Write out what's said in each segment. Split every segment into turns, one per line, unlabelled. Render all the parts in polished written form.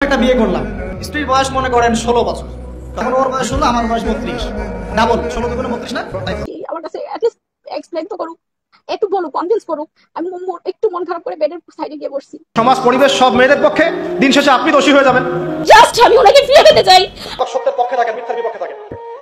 একটা বিয়ে করলাম, স্ত্রীর বয়স মনে করেন 16 বছর। তখন ওর বয়স হলো, আমার বয়স 32। ডাবল, 16 দুগুণে 32 না? তাই তো?
আমার কাছে অ্যাটলিস্ট এক্সপ্লেইন তো করুক, একটু বলুক, কনভিন্স করুক। আমি একটু মন খারাপ করে বেডের সাইডে গিয়ে বসছি।
সমাজ পরিবেশ সব মেয়েদের পক্ষে, দিন শেষে আপনি দোষী হয়ে যাবেন।
জাস্ট আমি ওনাকে ফিরে পেতে চাই।
সত্যের পক্ষে থাকেন, মিথ্যার বিপক্ষে থাকেন।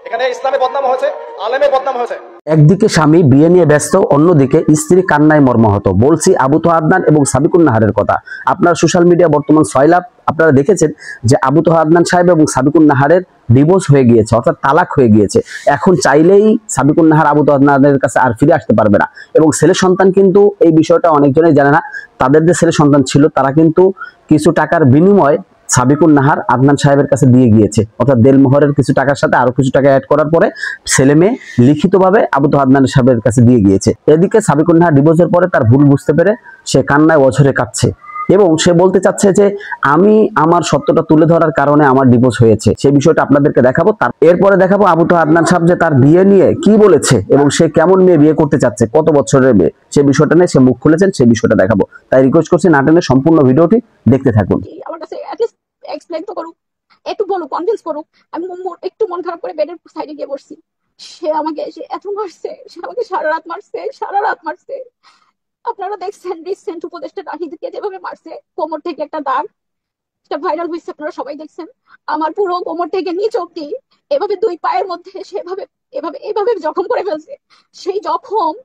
এখানে ইসলামে বদনাম হয়েছে, আলেমে বদনাম হয়েছে।
একদিকে স্বামী বিয়ে নিয়ে ব্যস্ত, অন্যদিকে স্ত্রী কান্নায় মর্মাহত। বলছি আবু তোহা আদনান এবং সাবিকুন নাহারের কথা। আপনার সোশ্যাল মিডিয়া বর্তমান সয়লাভ আপনারা দেখেছেন যে আবু তোহা আদনান সাহেব এবং সাবিকুন নাহারের ডিভোর্স হয়ে গিয়েছে, অর্থাৎ তালাক হয়ে গিয়েছে। এখন চাইলেই সাবিকুন নাহার আবু তোহা আদনানের কাছে আর ফিরে আসতে পারবে না। এবং ছেলে সন্তান কিন্তু এই বিষয়টা অনেকজনই জানে না। তাদের যে ছেলে সন্তান ছিল তারা কিন্তু কিছু টাকার বিনিময়ে সাবিকুন নাহার আদনান সাহেবের কাছে দিয়ে গিয়েছে, অর্থাৎ দেলমোহরের কিছু টাকার সাথে আরো কিছু টাকা অ্যাড করার পরে ছেলে মেয়ে লিখিতভাবে আবু তোহা আদনান সাহেবের কাছে দিয়ে গিয়েছে। এদিকে সাবিকুন নাহার ডিভোর্সের পরে তার ভুল বুঝতে পেরে সে কান্নায় অঝরে কাঁদছে এবং সে বলতে চাচ্ছে যে আমি আমার সত্যটা তুলে ধরার কারণে আমার ডিভোর্স হয়েছে। সেই বিষয়টা আপনাদেরকে দেখাবো। এরপরে দেখাবো আবু তোহা আদনান সাহেব যে তার বিয়ে নিয়ে কি বলেছে এবং সে কেমন মেয়ে বিয়ে করতে চাচ্ছে, কত বছরের মেয়ে, সেই বিষয়টা নিয়ে সে মুখ খুলেছেন, সেই বিষয়টা দেখাবো। তাই রিকোয়েস্ট করছি না টেনে সম্পূর্ণ ভিডিওটি দেখতে থাকুন।
আমার কাছে অ্যাটলিস্ট এক্সপ্লেইন তো করুক, একটু বলুক, কনভিন্স করুক। আমি একটু মন খারাপ করে বেডের সাইডে গিয়ে বসছি। সে আমাকে এত মারছে, সে আমাকে সারা রাত মারছে, সারা রাত মারছে। আপনারা দেখছেন রিসেন্ট উপদেষ্টা নাহিদকে যেভাবে মারছে, কোমর থেকে একটা দাগ, সেটা ভাইরাল হয়েছে, আপনারা সবাই দেখছেন। আমার পুরো কোমর থেকে নিচ অব্দি এভাবে দুই পায়ের মধ্যে সেভাবে এভাবে এভাবে জখম করে ফেলছে। সেই জখম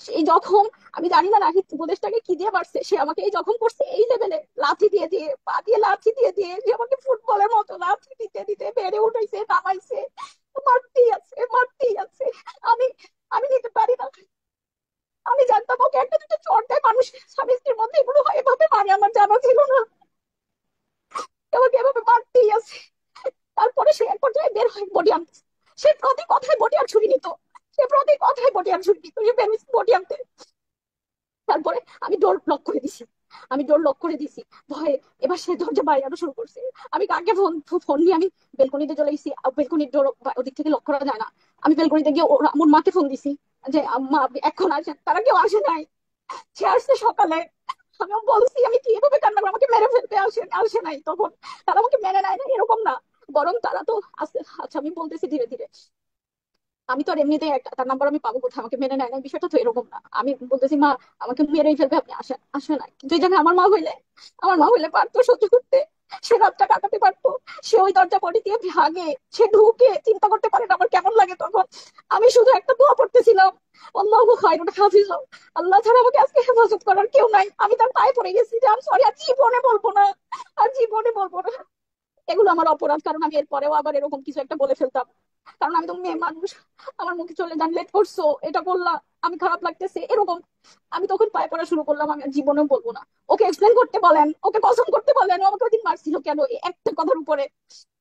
সেই জখম আমি জানি না নাহিদ উপদেশটাকে কি দিয়ে মারছে। সে আমাকে এই জখম করছে এই লেভেলে, লাথি দিয়ে দিয়ে, পা দিয়ে লাথি দিয়ে দিয়ে, যে আমাকে ফুটবলের মতো লাথি দিতে দিতে বেড়ে উঠাইছে, নামাইছে, মারতেই আছে, মারতেই আছে। আমি আমি নিতে পারি না। আমি জানতাম ওকে একটা দুটো চড় দেয় মানুষ, স্বামী স্ত্রীর মধ্যে এগুলো হয়, এভাবে মারে আমার জানা ছিল না। আমাকে এভাবে মারতেই আছে। তারপরে সে এক পর্যায়ে বের হয় বডি আনতে। সে প্রতি কথায় বডি আর ছুরি নিত, সে প্রতি কথায় বডি আর ছুরি নিত, বডি আনতে। তারপরে আমি ডোর লক করে দিছি, আমি ডোর লক করে দিছি ভয়ে। এবার সে দরজা বাড়ানো শুরু করছে। আমি কাকে ফোন ফোন নিয়ে আমি বেলকনিতে চলে গেছি। বেলকনির ডোর ওদিক থেকে লক করা যায় না। আমি বেলকনিতে গিয়ে আমার মাকে ফোন দিছি যে আম্মা আপনি এখন আসেন। তারা কেউ আসে নাই। সে আসছে সকালে। আমিও বলছি আমি কি এভাবে কান্না করে আমাকে মেরে ফেলতে আসে নাই। তখন তারা আমাকে মেনে নেয় না, এরকম না, বরং তারা তো আসতে। আচ্ছা আমি বলতেছি ধীরে ধীরে। আমি তো আর এমনিতেই তার নাম্বার আমি পাবো কোথায়, আমাকে মেনে নেয় না, বিষয়টা তো এরকম না। আমি বলতেছি মা আমাকে মেরেই ফেলবে, আপনি আসেন। আসে না। কিন্তু এই জায়গায় আমার মা হইলে পারতো সহ্য করতে, সে রাতটা কাটাতে পারতো। সে ওই দরজা বডি দিয়ে ভাগে, সে ঢুকে, চিন্তা করতে পারে না আমার কেমন লাগে তখন। আমি শুধু একটা দোয়া পড়তেছিলাম, আল্লাহু খায়রুন হাফিজ, আল্লাহ ছাড়া আমাকে আজকে হেফাজত করার কেউ নাই। আমি তার পায়ে পড়ে গেছি যে আমি সরি, আর জীবনে বলবো না, আর জীবনে বলবো না। এগুলো আমার অপরাধ, কারণ আমি এরপরেও আবার এরকম কিছু একটা বলে ফেলতাম। কারণ আমি তো মেয়ে মানুষ, আমার মুখে চলে যান লেট করছো, এটা করলাম, আমি খারাপ লাগতেছে, এরকম। আমি তখন পায়ে পড়া শুরু করলাম, আমি জীবনেও বলবো না। ওকে এক্সপ্লেন করতে বলেন, ওকে কসম করতে বলেন ও আমাকে ওইদিন মারছিল কেন, এই একটা কথার উপরে।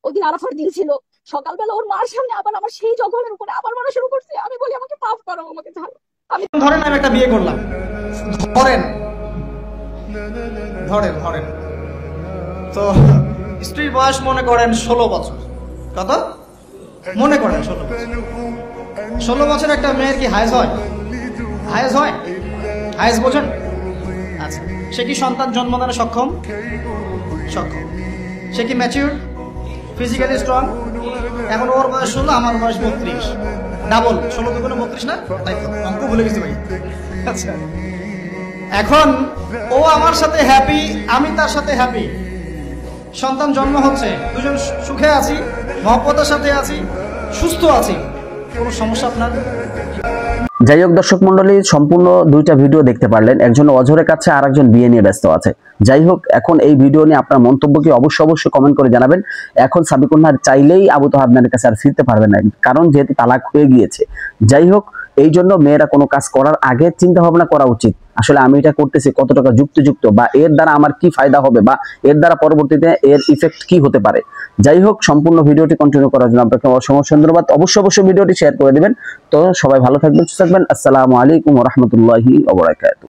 ওইদিন আরাফার দিন ছিল, সকালবেলা ওর মার সামনে আবার আমার সেই জঘন্যের উপরে আবার মারা শুরু করছে। আমি বলি আমাকে মাফ করো, আমাকে ছাড়ো। আমি
ধরেন আমি একটা বিয়ে করলাম, ধরেন ধরেন ধরেন তো স্ত্রীর বয়স মনে করেন 16 বছর। কত মনে করেন? 16 বছর একটা মেয়ের কি হায়েজ হয়? হায়েজ হয়? হায়েজ বোঝেন? আচ্ছা, সে কি সন্তান জন্মদানে সক্ষম? সক্ষম। সে কি ম্যাচিউর, ফিজিক্যালি স্ট্রং? এখন ওর বয়স 16, আমার বয়স 32। ডাবল, 16 দুগুণে 32 না? তাই তো, অঙ্ক ভুলে গেছি ভাই। আচ্ছা, এখন ও আমার সাথে হ্যাপি, আমি তার সাথে হ্যাপি, সন্তান জন্ম হচ্ছে, দুজন সুখে আছি, মহব্বতের সাথে আছি, সুস্থ আছি, কোনো সমস্যা আপনার?
যাই হোক দর্শক মন্ডলী, সম্পূর্ণ দুইটা ভিডিও দেখতে পারলেন। একজন অঝরে কাছে আর একজন বিয়ে নিয়ে ব্যস্ত আছে। যাই হোক, এখন এই ভিডিও নিয়ে আপনার মন্তব্য কি অবশ্যই কমেন্ট করে জানাবেন। এখন সাবিকুন নাহার চাইলেই আবু তোহা আদনানের কাছে আর ফিরতে পারবে না, কারণ যেহেতু তালাক হয়ে গিয়েছে। যাই হোক, এই জন্য মেয়েরা কোনো কাজ করার আগে চিন্তা ভাবনা করা উচিত, আসলে আমি এটা করতেছি কত টাকা যুক্তিযুক্ত, বা এর দ্বারা আমার কি ফায়দা হবে, বা এর দ্বারা পরবর্তীতে এর ইফেক্ট কি হতে পারে। যাই হোক, সম্পূর্ণ ভিডিওটি কন্টিনিউ করার জন্য আপনাকে অসংখ্য ধন্যবাদ। অবশ্যই ভিডিওটি শেয়ার করে দিবেন। তো সবাই ভালো থাকবেন, সুস্থ থাকবেন। আসসালামু আলাইকুম ওয়া রাহমাতুল্লাহি ওয়া বারাকাতুহু।